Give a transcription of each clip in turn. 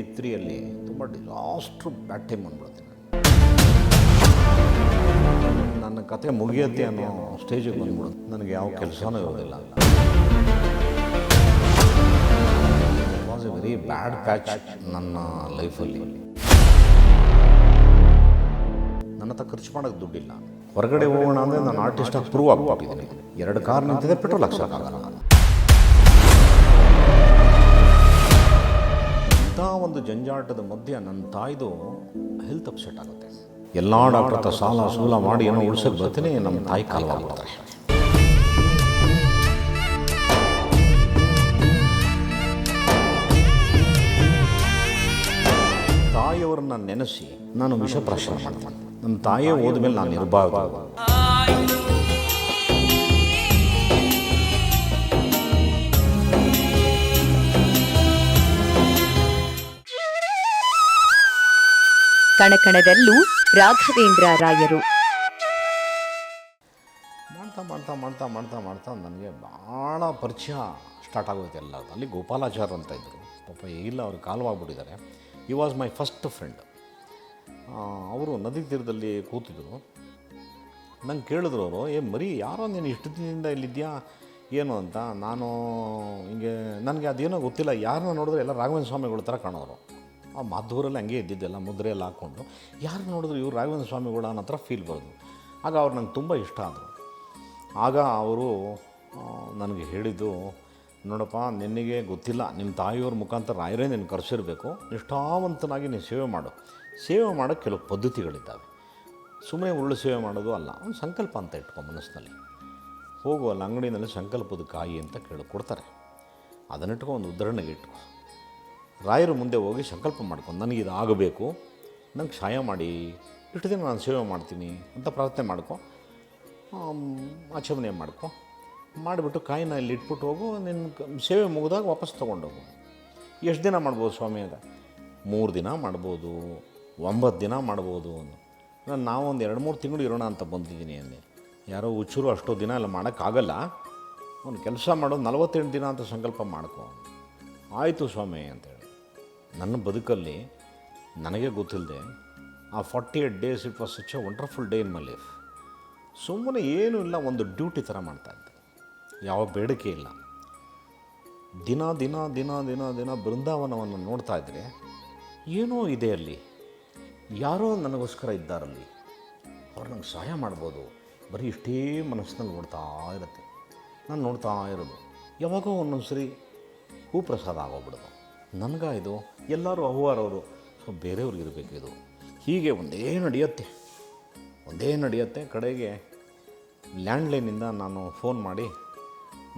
93 ತುಂಬ ಡಿಸಾಸ್ಟ್ರು bad time ಬಂದ್ಬಿಡ್ತೀನಿ. ನನ್ನ ಕತೆ ಮುಗಿಯತ್ತೆ ಅನ್ನೋ ಸ್ಟೇಜಿಗೆ ಬಂದ್ಬಿಡುತ್ತೆ. ನನಗೆ ಯಾವ ಕೆಲಸನೂ ಇರೋದಿಲ್ಲ. It was A very bad patch ನನ್ನ ಲೈಫಲ್ಲಿ. ನನ್ನ ಹತ್ರ ಖರ್ಚು ಮಾಡೋಕ್ಕೆ ದುಡ್ಡಿಲ್ಲ. ಹೊರಗಡೆ ಹೋಗೋಣ ಅಂದರೆ ನಾನು ಆರ್ಟಿಸ್ಟಾಗಿ ಪ್ರೂವ್ ಆಗ್ಬಿಟ್ಟಿದ್ದೀನಿ. 2 ಕಾರ್ ನಿಂತಿದೆ, ಪೆಟ್ರೋಲ್ ಹಾಕ್ಸೋಕ್ಕಾಗಲ್ಲ. ಇಂಥ ಒಂದು ಜಂಜಾಟದ ಮಧ್ಯೆ ನನ್ನ ತಾಯಿದು ಹೆಲ್ತ್ ಅಪ್ಸೆಟ್ ಆಗುತ್ತೆ. ಎಲ್ಲ ಡಾಕ್ಟರ್ ಹತ್ರ ಸಾಲ ಸೂಲ ಮಾಡಿ ಏನೋ ಉಳ್ಸೋಕ್ಕೆ ಬರ್ತೀನಿ, ನಮ್ಮ ತಾಯಿ ಕಾಲವಾಗ್ಬಿಡ್ತಾರೆ. ತಾಯಿಯವ್ರನ್ನ ನೆನೆಸಿ ನಾನು ವಿಷಪ್ರಾಶನ ಮಾಡ್ತೀನಿ. ನಮ್ಮ ತಾಯಿಯೇ ಹೋದ್ಮೇಲೆ ನಾನು ಇರಬಾರ್ದು. ಕಣಕಣದಲ್ಲೂ ರಾಘವೇಂದ್ರ ರಾಯರು. ಮಾಡ್ತಾ ನನಗೆ ಭಾಳ ಪರಿಚಯ ಸ್ಟಾರ್ಟ್ ಆಗೋಯ್ತು ಎಲ್ಲ. ಅಲ್ಲಿ ಗೋಪಾಲಾಚಾರ್ ಅಂತ ಇದ್ದರು, ಪಾಪ ಇಲ್ಲ, ಅವ್ರು ಕಾಲವಾಗ್ಬಿಟ್ಟಿದ್ದಾರೆ. ಈ ವಾಸ್ ಮೈ ಫಸ್ಟ್ ಫ್ರೆಂಡ್. ಅವರು ನದಿ ತೀರದಲ್ಲಿ ಕೂತಿದ್ರು. ನಂಗೆ ಕೇಳಿದ್ರು ಅವರು, ಮರಿ ಯಾರೋ ನೀನು ಇಷ್ಟು ದಿನದಿಂದ ಇಲ್ಲಿದ್ಯಾ ಏನು ಅಂತ. ನಾನು ಹಿಂಗೆ ನನಗೆ ಅದೇನೋ ಗೊತ್ತಿಲ್ಲ, ಯಾರನ್ನ ನೋಡಿದ್ರೆ ಎಲ್ಲ ರಾಘವೇಂದ್ರ ಸ್ವಾಮಿಗಳ ಥರ ಕಾಣೋರು. ಆ ಮಾಧೂರಲ್ಲಿ ಹಂಗೆ ಇದ್ದಿದ್ದೆಲ್ಲ ಮುದ್ರೆಯೆಲ್ಲ ಹಾಕ್ಕೊಂಡು ಯಾರು ನೋಡಿದ್ರು ಇವ್ರು ರಾಘವೇಂದ್ರ ಸ್ವಾಮಿಗಳ ಅನ್ನೋ ಥರ ಫೀಲ್ ಬರೋದು. ಆಗ ಅವ್ರು ನಂಗೆ ತುಂಬ ಇಷ್ಟ ಆದರು. ಆಗ ಅವರು ನನಗೆ ಹೇಳಿದ್ದು, ನೋಡಪ್ಪ, ನಿನಗೆ ಗೊತ್ತಿಲ್ಲ, ನಿಮ್ಮ ತಾಯಿಯವ್ರ ಮುಖಾಂತರ ರಾಯರೇ ನೀನು ಕರೆಸಿರಬೇಕು, ನಿಷ್ಠಾವಂತನಾಗಿ ನೀನು ಸೇವೆ ಮಾಡು. ಸೇವೆ ಮಾಡೋಕ್ಕೆ ಕೆಲವು ಪದ್ಧತಿಗಳಿದ್ದಾವೆ, ಸುಮ್ಮನೆ ಉರುಳು ಸೇವೆ ಮಾಡೋದು ಅಲ್ಲ. ಒಂದು ಸಂಕಲ್ಪ ಅಂತ ಇಟ್ಕೊ ಮನಸ್ಸಿನಲ್ಲಿ. ಹೋಗು, ಅಲ್ಲಿ ಅಂಗಡಿನಲ್ಲಿ ಸಂಕಲ್ಪದ ಕಾಯಿ ಅಂತ ಕೊಡ್ತಾರೆ, ಅದನ್ನಿಟ್ಕೊ, ಒಂದು ಉದಾಹರಣೆಗೆ ಇಟ್ಕೊ. ರಾಯರು ಮುಂದೆ ಹೋಗಿ ಸಂಕಲ್ಪ ಮಾಡ್ಕೊಂಡು, ನನಗಿದು ಆಗಬೇಕು, ನಂಗೆ ಸಹಾಯ ಮಾಡಿ, ಇಷ್ಟು ದಿನ ನಾನು ಸೇವೆ ಮಾಡ್ತೀನಿ ಅಂತ ಪ್ರಾರ್ಥನೆ ಮಾಡ್ಕೊ, ಆಚರಣೆ ಮಾಡ್ಕೊ. ಮಾಡಿಬಿಟ್ಟು ಕಾಯಿನ ಇಲ್ಲಿ ಇಟ್ಬಿಟ್ಟು ಹೋಗು. ನಿನ್ನ ಸೇವೆ ಮುಗಿದಾಗ ವಾಪಸ್ ತೊಗೊಂಡೋಗು. ಎಷ್ಟು ದಿನ ಮಾಡ್ಬೋದು ಸ್ವಾಮಿ ಅಂತ? 3 ದಿನ ಮಾಡ್ಬೋದು, 9 ದಿನ ಮಾಡ್ಬೋದು. ನಾವು ಒಂದು 2-3 ತಿಂಗಳು ಇರೋಣ ಅಂತ ಬಂದಿದ್ದೀನಿ ಅಂದೆ. ಯಾರೋ ಹುಚ್ಚರು ಅಷ್ಟೋ ದಿನ ಎಲ್ಲ ಮಾಡೋಕ್ಕಾಗಲ್ಲ, ಒಂದು ಕೆಲಸ ಮಾಡೋದು 48 ದಿನ ಅಂತ ಸಂಕಲ್ಪ ಮಾಡ್ಕೊ. ಆಯಿತು ಸ್ವಾಮಿ ಅಂತೇಳಿ. ನನ್ನ ಬದುಕಲ್ಲಿ ನನಗೆ ಗೊತ್ತಿಲ್ಲದೆ ಆ 48 days it was such A wonderful day in my life. ಸುಮ್ಮನೆ ಏನೂ ಇಲ್ಲ, ಒಂದು ಡ್ಯೂಟಿ ಥರ ಮಾಡ್ತಾಯಿದ್ದೆ, ಯಾವ ಬೇಡಿಕೆ ಇಲ್ಲ. ದಿನ ದಿನ ದಿನ ದಿನ ದಿನ ಬೃಂದಾವನವನ್ನು ನೋಡ್ತಾ ಇದ್ದರೆ ಏನೋ ಇದೆ ಅಲ್ಲಿ, ಯಾರೋ ನನಗೋಸ್ಕರ ಇದ್ದಾರಲ್ಲಿ, ಅವ್ರು ನಂಗೆ ಸಹಾಯ ಮಾಡ್ಬೋದು. ಬರೀ ಇಷ್ಟೇ ಮನಸ್ಸಿನಲ್ಲಿ ನೋಡ್ತಾ ಇರುತ್ತೆ. ನಾನು ನೋಡ್ತಾ ಇರೋದು, ಯಾವಾಗೋ ಒಂದೊಂದು ಸರಿ ಹೂಪ್ರಸಾದ ಆಗೋಗ್ಬಿಡೋದು. ನನಗಾಯಿತು, ಎಲ್ಲರೂ ಅಹುವಾರವರು, ಸೊ ಬೇರೆಯವ್ರಿಗೆ ಇರಬೇಕು ಇದು. ಹೀಗೆ ಒಂದೇ ನಡೆಯುತ್ತೆ. ಕಡೆಗೆ ಲ್ಯಾಂಡ್ಲೈನಿಂದ ನಾನು ಫೋನ್ ಮಾಡಿ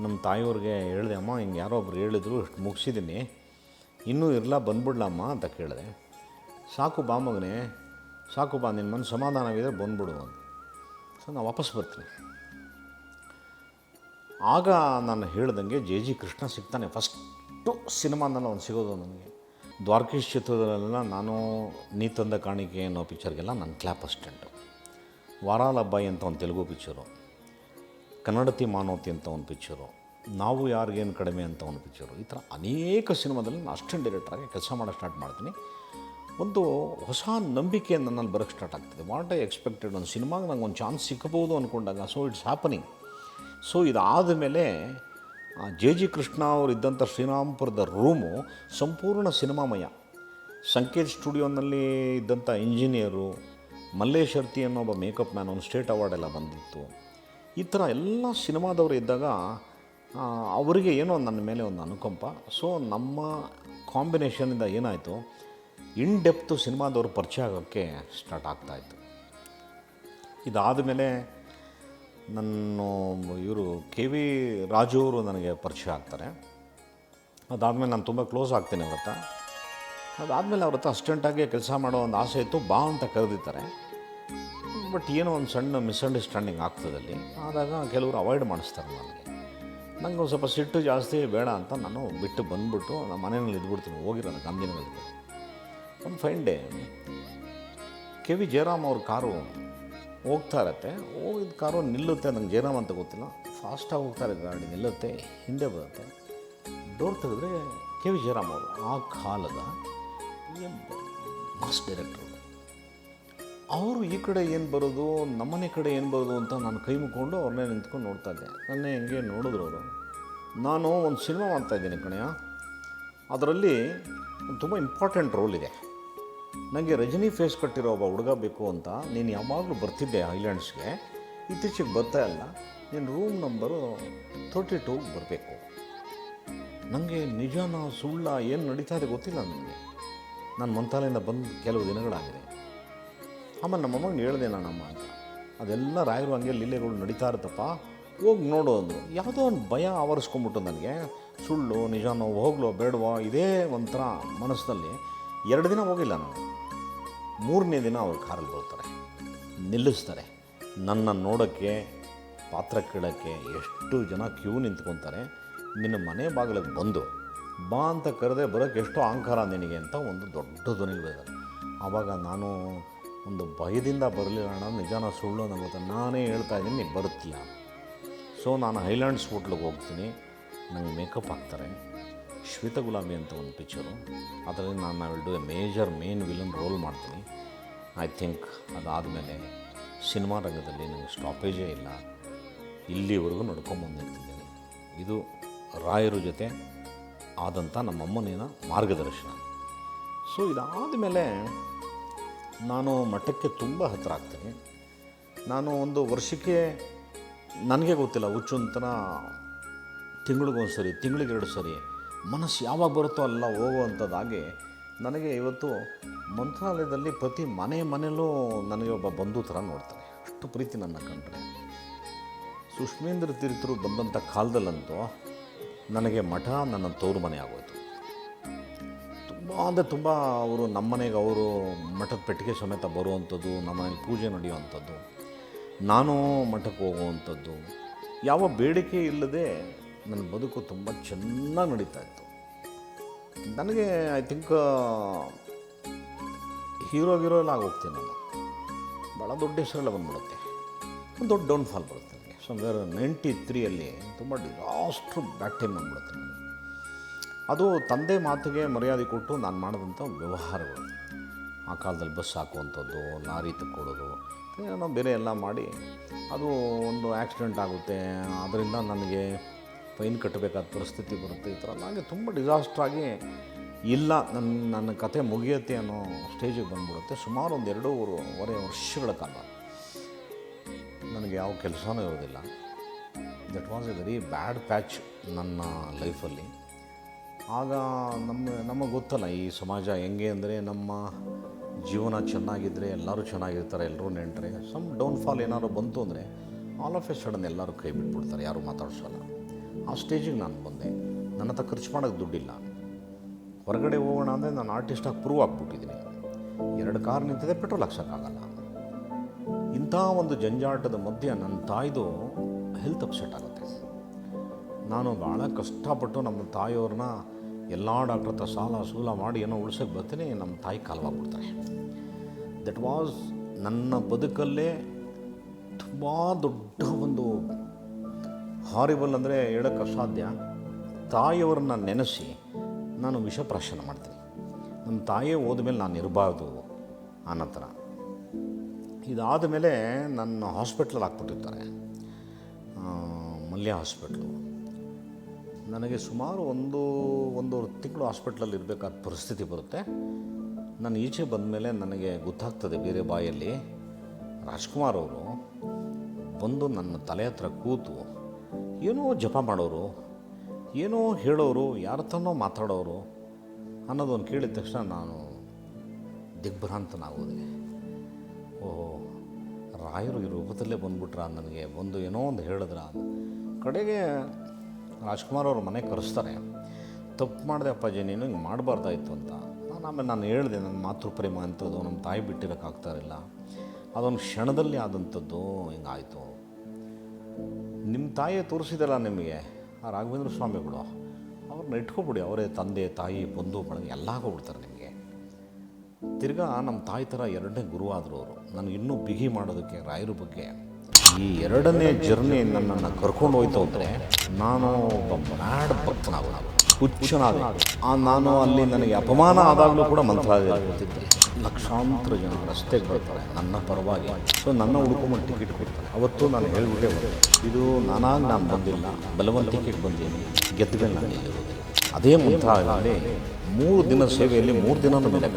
ನಮ್ಮ ತಾಯಿಯವ್ರಿಗೆ ಹೇಳಿದೆ, ಅಮ್ಮ ಹಿಂಗೆ ಯಾರೋ ಒಬ್ರು ಹೇಳಿದ್ರು, ಇಷ್ಟು ಮುಗಿಸಿದ್ದೀನಿ, ಇನ್ನೂ ಇರಲ್ಲ, ಬಂದ್ಬಿಡ್ಲಮ್ಮ ಅಂತ ಕೇಳಿದೆ. ಸಾಕು ಬಾ ಮಗನೇ, ಸಾಕು ಬಾ, ನಿನ್ನ ಮನಸ್ಸು ಸಮಾಧಾನವಿದ್ರೆ ಬಂದ್ಬಿಡು ಅಂತ. ಸೊ ನಾನು ವಾಪಸ್ ಬರ್ತೀನಿ. ಆಗ ನಾನು ಹೇಳ್ದಂಗೆ ಜೆ ಕೃಷ್ಣ ಸಿಗ್ತಾನೆ. ಫಸ್ಟು ಸಿನಿಮಾನೆಲ್ಲ ಒಂದು ಸಿಗೋದು ನನಗೆ. ದ್ವಾರಕೀಶ್ ಚಿತ್ರದಲ್ಲೆಲ್ಲ ನಾನು ನೀ ತಂದ ಕಾಣಿಕೆ ಅನ್ನೋ ಪಿಕ್ಚರ್ಗೆಲ್ಲ ನಾನು ಕ್ಲಾಪ್ ಅಸಿಸ್ಟೆಂಟು. ವಾರಾಲಬ್ಬಾಯಿ ಅಂತ ಒಂದು ತೆಲುಗು ಪಿಕ್ಚರು, ಕನ್ನಡತಿ ಮಾನವತಿ ಅಂತ ಒಂದು ಪಿಕ್ಚರು, ನಾವು ಯಾರಿಗೇನು ಕಡಿಮೆ ಅಂತ ಒಂದು ಪಿಕ್ಚರು. ಈ ಥರ ಅನೇಕ ಸಿನಿಮಾದಲ್ಲಿ ನಾನು ಅಸಿಸ್ಟೆಂಟ್ ಡೈರೆಕ್ಟ್ರಾಗಿ ಕೆಲಸ ಮಾಡೋಕ್ಕೆ ಸ್ಟಾರ್ಟ್ ಮಾಡ್ತೀನಿ. ಒಂದು ಹೊಸ ನಂಬಿಕೆ ನನ್ನಲ್ಲಿ ಬರೋಕ್ಕೆ ಸ್ಟಾರ್ಟ್ ಆಗ್ತದೆ. ವಾಟ್ ಐ ಎಕ್ಸ್ಪೆಕ್ಟೆಡ್, ಒಂದು ಸಿನಿಮಾಗೆ ನಂಗೆ ಒಂದು ಚಾನ್ಸ್ ಸಿಕ್ಕಬಹುದು ಅಂದ್ಕೊಂಡಾಗ, ಸೊ ಇಟ್ಸ್ ಹ್ಯಾಪನಿಂಗ್. ಸೊ ಇದಾದ ಮೇಲೆ ಜೆ ಕೃಷ್ಣ ಅವರು ಇದ್ದಂಥ ಶ್ರೀರಾಮ್ಪುರದ ರೂಮು ಸಂಪೂರ್ಣ ಸಿನಿಮಾಮಯ. ಸಂಕೇತ್ ಸ್ಟುಡಿಯೋನಲ್ಲಿ ಇದ್ದಂಥ ಇಂಜಿನಿಯರು, ಮಲ್ಲೇಶ್ ಅರ್ತಿ ಅನ್ನೋ ಒಬ್ಬ ಮೇಕಪ್ ಮ್ಯಾನ್, ಒಂದು ಸ್ಟೇಟ್ ಅವಾರ್ಡ್ ಎಲ್ಲ ಬಂದಿತ್ತು. ಈ ಥರ ಎಲ್ಲ ಸಿನಿಮಾದವರು ಇದ್ದಾಗ ಅವರಿಗೆ ಏನೋ ನನ್ನ ಮೇಲೆ ಒಂದು ಅನುಕಂಪ. ಸೊ ನಮ್ಮ ಕಾಂಬಿನೇಷನಿಂದ ಏನಾಯಿತು, ಇನ್ ಡೆಪ್ತು ಸಿನಿಮಾದವರು ಪರಿಚಯ ಆಗೋಕ್ಕೆ ಸ್ಟಾರ್ಟ್ ಆಗ್ತಾಯಿತ್ತು. ಇದಾದ ಮೇಲೆ ಇವರು ಕೆ ವಿ ರಾಜು ಅವರು ನನಗೆ ಪರಿಚಯ ಆಗ್ತಾರೆ. ಅದಾದಮೇಲೆ ನಾನು ತುಂಬ ಕ್ಲೋಸ್ ಆಗ್ತೀನಿ ಅವ್ರ ಹತ್ರ. ಅದಾದಮೇಲೆ ಅವ್ರ ಹತ್ರ ಅಸಿಸ್ಟೆಂಟಾಗಿ ಕೆಲಸ ಮಾಡೋ ಒಂದು ಆಸೆ ಇತ್ತು, ಬಾ ಅಂತ ಕರೆದಿದ್ದಾರೆ. ಬಟ್ ಏನೋ ಒಂದು ಸಣ್ಣ ಮಿಸ್ಅಂಡರ್ಸ್ಟ್ಯಾಂಡಿಂಗ್ ಆಗ್ತದಲ್ಲಿ. ಆದಾಗ ಕೆಲವರು ಅವಾಯ್ಡ್ ಮಾಡಿಸ್ತಾರೆ ನನಗೆ ಒಂದು ಸ್ವಲ್ಪ ಸಿಟ್ಟು ಜಾಸ್ತಿ, ಬೇಡ ಅಂತ ನಾನು ಬಿಟ್ಟು ಬಂದುಬಿಟ್ಟು ನಮ್ಮ ಮನೆಯಲ್ಲಿ ಇದ್ಬಿಡ್ತೀನಿ, ಹೋಗಿರೋದು ಗಾಂಧಿನಗರಕ್ಕೆ. ಒಂದು ಫೈನ್ ಡೇ ಕೆ ವಿ ಜಯರಾಮ್ ಅವ್ರ ಕಾರು ಹೋಗ್ತಾ ಇರತ್ತೆ. ಹೋಗಿದ್ದ ಕಾರು ನಿಲ್ಲುತ್ತೆ, ನಂಗೆ ಜಯರಾಮ್ ಅಂತ ಗೊತ್ತಿಲ್ಲ, ಫಾಸ್ಟಾಗಿ ಹೋಗ್ತಾರೆ, ಗಾಡಿ ನಿಲ್ಲುತ್ತೆ, ಹಿಂದೆ ಬರುತ್ತೆ. ಡೋರ್ ತೆಗೆದ್ರೆ ಕೆ ವಿ ಜಯರಾಮ್ ಅವರು. ಆ ಕಾಲದ ಮಾಸ್ ಡೈರೆಕ್ಟ್ರು. ಅವರು ಈ ಕಡೆ ಏನು ಬರೋದು, ನಮ್ಮನೆ ಕಡೆ ಏನು ಬರೋದು ಅಂತ ನಾನು ಕೈ ಮುಕ್ಕೊಂಡು ಅವ್ರನ್ನೇ ನಿಂತ್ಕೊಂಡು ನೋಡ್ತಾ ಇದ್ದೆ. ನನ್ನೇ ಹೆಂಗೆ ನೋಡಿದ್ರು ಅವರು. ನಾನು ಒಂದು ಸಿನಿಮಾ ಮಾಡ್ತಾಯಿದ್ದೀನಿ ಕಣೆಯ, ಅದರಲ್ಲಿ ತುಂಬ ಇಂಪಾರ್ಟೆಂಟ್ ರೋಲ್ ಇದೆ. ನನಗೆ ರಜನಿ ಫೇಸ್ ಕಟ್ಟಿರೋ ಒಬ್ಬ ಹುಡುಗ ಬೇಕು ಅಂತ ನೀನು ಯಾವಾಗಲೂ ಬರ್ತಿದ್ದೆ ಐಲ್ಯಾಂಡ್ಸ್ಗೆ, ಇತ್ತೀಚೆಗೆ ಬರ್ತಾ ಇಲ್ಲ, ನೀನು ರೂಮ್ ನಂಬರು 32 ಬರಬೇಕು. ನನಗೆ ನಿಜನ ಸುಳ್ಳ ಏನು ನಡೀತಾ ಇದೆ ಗೊತ್ತಿಲ್ಲ ನನಗೆ. ನಾನು ಮಂತ್ರಾಲಯದಿಂದ ಬಂದು ಕೆಲವು ದಿನಗಳಾಗಿದೆ. ಆಮೇಲೆ ನಮ್ಮಮ್ಮಗೆ ಹೇಳಿದೆ ನಾನಮ್ಮ ಅಂತ. ಅದೆಲ್ಲ ರಾಯರು ಹಂಗೆ ಲೀಲೆಗಳು ನಡೀತಾ ಇರುತ್ತಪ್ಪ, ಹೋಗಿ ನೋಡು ಅಂದರು. ಯಾವುದೋ ಒಂದು ಭಯ ಆವರಿಸ್ಕೊಂಬಿಟ್ಟು ನನಗೆ. ಸುಳ್ಳು ನಿಜನೋ ಹೋಗ್ಲೋ ಬೇಡವೋ ಇದೇ ಒಂಥರ ಮನಸ್ಸಿನಲ್ಲಿ. 2 ದಿನ ಹೋಗಿಲ್ಲ ನಾನು. 3ನೇ ದಿನ ಅವ್ರು ಕಾರಲ್ಲಿ ಬರ್ತಾರೆ, ನಿಲ್ಲಿಸ್ತಾರೆ. ನನ್ನ ನೋಡೋಕ್ಕೆ, ಪಾತ್ರ ಕೇಳೋಕ್ಕೆ ಎಷ್ಟು ಜನ ಕ್ಯೂ ನಿಂತ್ಕೊತಾರೆ. ನಿನ್ನ ಮನೆ ಬಾಗಿಲಿಗೆ ಬಂದು ಬಾ ಅಂತ ಕರೆದೆ, ಬರೋಕ್ಕೆ ಎಷ್ಟೋ ಅಹಂಕಾರ ನಿನಗೆ ಅಂತ ಒಂದು ದೊಡ್ಡ ಧ್ವನಿಗೆ ಬೈತಾರೆ. ಆವಾಗ ನಾನು ಒಂದು ಭಯದಿಂದ ಬರಲಿಲ್ಲ ಅಣ್ಣ, ನಿಜಾನ ಸುಳ್ಳು ನನಗೆ ಗೊತ್ತಾ, ನಾನೇ ಹೇಳ್ತಾ ಇದ್ದೀನಿ ನೀನು ಬರುತ್ತೀಯ. ಸೊ ನಾನು ಹೈಲ್ಯಾಂಡ್ಸ್ ಹೋಟ್ಲಿಗೆ ಹೋಗ್ತೀನಿ, ನಂಗೆ ಮೇಕಪ್ ಹಾಕ್ತಾರೆ. ಶ್ವೇತ ಗುಲಾಬಿ ಅಂತ ಒಂದು ಪಿಕ್ಚರು, ಅದರಲ್ಲಿ ನಾನು ಮೇನ್ ವಿಲನ್ ರೋಲ್ ಮಾಡ್ತೀನಿ. ಐ ಥಿಂಕ್ ಅದಾದಮೇಲೆ ಸಿನಿಮಾ ರಂಗದಲ್ಲಿ ನನಗೆ ಸ್ಟಾಪೇಜೇ ಇಲ್ಲ, ಇಲ್ಲಿವರೆಗೂ ನಡ್ಕೊಂಬಂದು ನಿಂತಿದ್ದೀನಿ. ಇದು ರಾಯರ ಜೊತೆ ಆದಂಥ ನಮ್ಮಮ್ಮನಿನ ಮಾರ್ಗದರ್ಶನ. ಸೊ ಇದಾದಮೇಲೆ ನಾನು ಮಠಕ್ಕೆ ತುಂಬ ಹತ್ತಿರ ಆಗ್ತೀನಿ. ನಾನು ಒಂದು ವರ್ಷಕ್ಕೆ ನನಗೆ ಗೊತ್ತಿಲ್ಲ, ಹುಚ್ಚೊಂಥರ ತಿಂಗಳಿಗೊಂದು ಸರಿ, ತಿಂಗಳಿಗೆ 2 ಸರಿ ಮನಸ್ಸು ಯಾವಾಗ ಬರುತ್ತೋ ಅಲ್ಲ ಹೋಗುವಂಥದ್ದಾಗಿ ನನಗೆ ಇವತ್ತು ಮಂತ್ರಾಲಯದಲ್ಲಿ ಪ್ರತಿ ಮನೆಯಲ್ಲೂ ನನಗೆ ಒಬ್ಬ ಬಂಧು ಥರ ನೋಡ್ತಾರೆ. ಅಷ್ಟು ಪ್ರೀತಿ ನನ್ನ ಕಂಡ್ರೆ. ಸುಷ್ಮೇಂದ್ರ ತೀರ್ಥರು ಬಂದಂಥ ಕಾಲದಲ್ಲಂತೂ ನನಗೆ ಮಠ ನನ್ನ ತವರು ಮನೆ ಆಗೋಯ್ತು. ತುಂಬ ಅವರು ನಮ್ಮನೆಗೆ ಅವರು ಮಠದ ಪೆಟ್ಟಿಗೆ ಸಮೇತ ಬರುವಂಥದ್ದು, ನಮ್ಮನೇಲಿ ಪೂಜೆ ನಡೆಯುವಂಥದ್ದು, ನಾನು ಮಠಕ್ಕೆ ಹೋಗುವಂಥದ್ದು, ಯಾವ ಬೇಡಿಕೆ ಇಲ್ಲದೆ ನನ್ನ ಬದುಕು ತುಂಬ ಚೆನ್ನಾಗಿ ನಡೀತಾ ಇತ್ತು. ನನಗೆ ಐ ಥಿಂಕ್ ಹೀರೋ ಎಲ್ಲ ಆಗೋಗ್ತೀನಿ ನಾನು. ಭಾಳ ದೊಡ್ಡ ಹೆಸರೆಲ್ಲ ಬಂದ್ಬಿಡುತ್ತೆ, ಒಂದು ದೊಡ್ಡ ಡೌನ್ಫಾಲ್ ಬರುತ್ತೆ ನನಗೆ. ಸಮ್ವೇರ್ 93 ತುಂಬ ಡಿಸಾಸ್ಟ್ರು ಬ್ಯಾಡ್ ಟೈಮ್ ಬಂದ್ಬಿಡುತ್ತೆ ನನಗೆ. ಅದು ತಂದೆ ಮಾತಿಗೆ ಮರ್ಯಾದೆ ಕೊಟ್ಟು ನಾನು ಮಾಡಿದಂಥ ವ್ಯವಹಾರಗಳು. ಆ ಕಾಲದಲ್ಲಿ ಬಸ್ ಹಾಕುವಂಥದ್ದು, ಲಾರಿ ತಕ್ಕೊಡೋದು, ಏನೋ ಬೇರೆ ಎಲ್ಲ ಮಾಡಿ ಅದು ಒಂದು ಆಕ್ಸಿಡೆಂಟ್ ಆಗುತ್ತೆ, ಅದರಿಂದ ನನಗೆ ಫೈನ್ ಕಟ್ಟಬೇಕಾದ ಪರಿಸ್ಥಿತಿ ಬರುತ್ತೆ. ಈ ಥರ ನನಗೆ ತುಂಬ ಡಿಸಾಸ್ಟ್ರಾಗಿ ಇಲ್ಲ ನನ್ನ ಕತೆ ಮುಗಿಯುತ್ತೆ ಅನ್ನೋ ಸ್ಟೇಜಿಗೆ ಬಂದ್ಬಿಡುತ್ತೆ. ಸುಮಾರು ಒಂದು 2.5 ವರ್ಷಗಳ ಕಾಲ ನನಗೆ ಯಾವ ಕೆಲಸನೂ ಇರೋದಿಲ್ಲ. That was A very bad patch ನನ್ನ ಲೈಫಲ್ಲಿ. ಆಗ ನಮಗೆ ಗೊತ್ತಲ್ಲ ಈ ಸಮಾಜ ಹೆಂಗೆ ಅಂದರೆ, ನಮ್ಮ ಜೀವನ ಚೆನ್ನಾಗಿದ್ದರೆ ಎಲ್ಲರೂ ಚೆನ್ನಾಗಿರ್ತಾರೆ, ಎಲ್ಲರೂ ನೆಂಟರೆ. ಸಮ್ ಡೌನ್ಫಾಲ್ ಏನಾದ್ರು ಬಂತು ಅಂದರೆ ಆಲ್ ಆಫ್ ಎ ಸಡನ್ ಎಲ್ಲರೂ ಕೈ ಬಿಟ್ಬಿಡ್ತಾರೆ, ಯಾರೂ ಮಾತಾಡ್ಸೋಲ್ಲ. ಆ ಸ್ಟೇಜಿಗೆ ನಾನು ಬಂದೆ. ನನ್ನ ಹತ್ರ ಖರ್ಚು ಮಾಡೋಕ್ಕೆ ದುಡ್ಡಿಲ್ಲ. ಹೊರಗಡೆ ಹೋಗೋಣ ಅಂದರೆ ನಾನು ಆರ್ಟಿಸ್ಟಾಗಿ ಪ್ರೂವ್ ಆಗಿಬಿಟ್ಟಿದ್ದೀನಿ. 2 ಕಾರ್ ನಿಂತಿದೆ, ಪೆಟ್ರೋಲ್ ಹಾಕ್ಸೋಕ್ಕಾಗಲ್ಲ. ಇಂಥ ಒಂದು ಜಂಜಾಟದ ಮಧ್ಯೆ ನನ್ನ ತಾಯಿದು ಹೆಲ್ತ್ ಅಪ್ಸೆಟ್ ಆಗುತ್ತೆ. ನಾನು ಭಾಳ ಕಷ್ಟಪಟ್ಟು ನಮ್ಮ ತಾಯಿಯವ್ರನ್ನ ಎಲ್ಲ ಡಾಕ್ಟ್ರ್ ಹತ್ರ ಸಾಲ ಸೂಲ ಮಾಡಿ ಏನೋ ಉಳ್ಸೋಕ್ಕೆ ಬರ್ತೀನಿ, ನಮ್ಮ ತಾಯಿ ಕಾಲವಾಗ್ಬಿಡ್ತಾರೆ. ದಟ್ ವಾಸ್ ನನ್ನ ಬದುಕಲ್ಲೇ ತುಂಬ ದೊಡ್ಡ ಒಂದು ಹಾರಿಬಲ್ ಅಂದರೆ ಹೇಳೋಕ್ಕೆ ಅಸಾಧ್ಯ. ತಾಯಿಯವ್ರನ್ನ ನೆನೆಸಿ ನಾನು ವಿಷಪ್ರಾಶನ ಮಾಡ್ತೀನಿ. ನಮ್ಮ ತಾಯಿಯೇ ಹೋದ್ಮೇಲೆ ನಾನು ಇರಬಾರ್ದು ಅನ್ನೋ ಥರ. ಇದಾದ ಮೇಲೆ ನನ್ನ ಹಾಸ್ಪಿಟ್ಲಲ್ಲಿ ಹಾಕ್ಬಿಟ್ಟಿರ್ತಾರೆ, ಮಲ್ಯ ಹಾಸ್ಪಿಟ್ಲು. ನನಗೆ ಸುಮಾರು ಒಂದೂವರೆ ತಿಂಗಳು ಹಾಸ್ಪಿಟ್ಲಲ್ಲಿ ಇರಬೇಕಾದ ಪರಿಸ್ಥಿತಿ ಬರುತ್ತೆ. ನಾನು ಈಚೆ ಬಂದಮೇಲೆ ನನಗೆ ಗೊತ್ತಾಗ್ತದೆ ಬೇರೆ ಬಾಯಲ್ಲಿ. ರಾಜ್ಕುಮಾರ್ ಅವರು ಬಂದು ನನ್ನ ತಲೆ ಹತ್ರ ಕೂತು ಏನೋ ಜಪ ಮಾಡೋರು, ಏನೋ ಹೇಳೋರು, ಯಾರ ಹತ್ರನೋ ಮಾತಾಡೋರು ಅನ್ನೋದನ್ನು ಕೇಳಿದ ತಕ್ಷಣ ನಾನು ದಿಗ್ಭ್ರಾಂತನಾಗೋದೆ. ಓಹೋ, ರಾಯರು ಈ ರೂಪದಲ್ಲೇ ಬಂದುಬಿಟ್ರ, ನನಗೆ ಬಂದು ಏನೋ ಒಂದು ಹೇಳಿದ್ರ. ಕಡೆಗೆ ರಾಜ್ಕುಮಾರ್ ಅವ್ರ ಮನೆಗೆ ಕರೆಸ್ತಾರೆ. ತಪ್ಪು ಮಾಡಿದೆ ಅಪ್ಪಾಜಿ, ನೀನು ಹಿಂಗೆ ಮಾಡಬಾರ್ದಾಯ್ತು ಅಂತ. ನಾನು ಹೇಳಿದೆ, ನನ್ನ ಮಾತೃಪ್ರೇಮ ಅಂಥದ್ದು ನಮ್ಮ ತಾಯಿ ಬಿಟ್ಟಿರೋಕ್ಕಾಗ್ತಾಯಿಲ್ಲ, ಅದೊಂದು ಕ್ಷಣದಲ್ಲಿ ಆದಂಥದ್ದು ಹಿಂಗಾಯಿತು. ನಿಮ್ಮ ತಾಯಿಯೇ ತೋರಿಸಿದಲ್ಲ ನಿಮಗೆ, ಆ ರಾಘವೇಂದ್ರ ಸ್ವಾಮಿಗಳು, ಅವ್ರನ್ನ ಇಟ್ಕೊಬಿಡಿ, ಅವರೇ ತಂದೆ ತಾಯಿ ಬಂಧು ಬಳಗ ಎಲ್ಲ ಹೋಗ್ಬಿಡ್ತಾರೆ ನಿಮಗೆ. ತಿರ್ಗಾ ನಮ್ಮ ತಾಯಿ ಥರ 2ನೇ ಗುರು ಆದರು ಅವರು. ನನಗೆ ಇನ್ನೂ ಬಿಗಿ ಮಾಡೋದಕ್ಕೆ ರಾಯರ ಬಗ್ಗೆ. ಈ 2ನೇ ಜರ್ನಿ ನನ್ನನ್ನು ಕರ್ಕೊಂಡು ಹೋಯ್ತು ಅಂದರೆ ನಾನು ಒಬ್ಬ ಮ್ಯಾಡ್ ಭಕ್ತನಾಗೋದು. ಹುಚ್ಚನಾದೆ. ನಾನು ಅಲ್ಲಿ ನನಗೆ ಅಪಮಾನ ಆದಾಗಲೂ ಕೂಡ ಮಂತ್ರಾಲಯದಲ್ಲಿ ಕೂತಿದ್ದೆ. ಲಕ್ಷಾಂತರ ಜನ ರಸ್ತೆಗೆ ಬರ್ತಾರೆ ನನ್ನ ಪರವಾಗಿ. ಸೊ ನನ್ನ ಹುಡ್ಕೊಂಬಂದು ಟಿಕೆಟ್ ಕೊಡ್ತಾರೆ. ಅವತ್ತು ನಾನು ಹೇಳ್ಬಿಟ್ಟೆ ಬಂದೆ, ಇದು ನಾನಾಗಿ ನಾನು ಬಂದಿಲ್ಲ, ಬಲವಂತಿಕೆಗೆ ಬಂದೀನಿ, ಗೆದ್ದ ಮೇಲೆ ನಾನು ಇಲ್ಲಿರೋದು. ಅದೇ ಮಂತ್ರಾಲಯದಲ್ಲಿ 3 ದಿನದ ಸೇವೆಯಲ್ಲಿ 3 ದಿನನೂ ಮೇಲೆ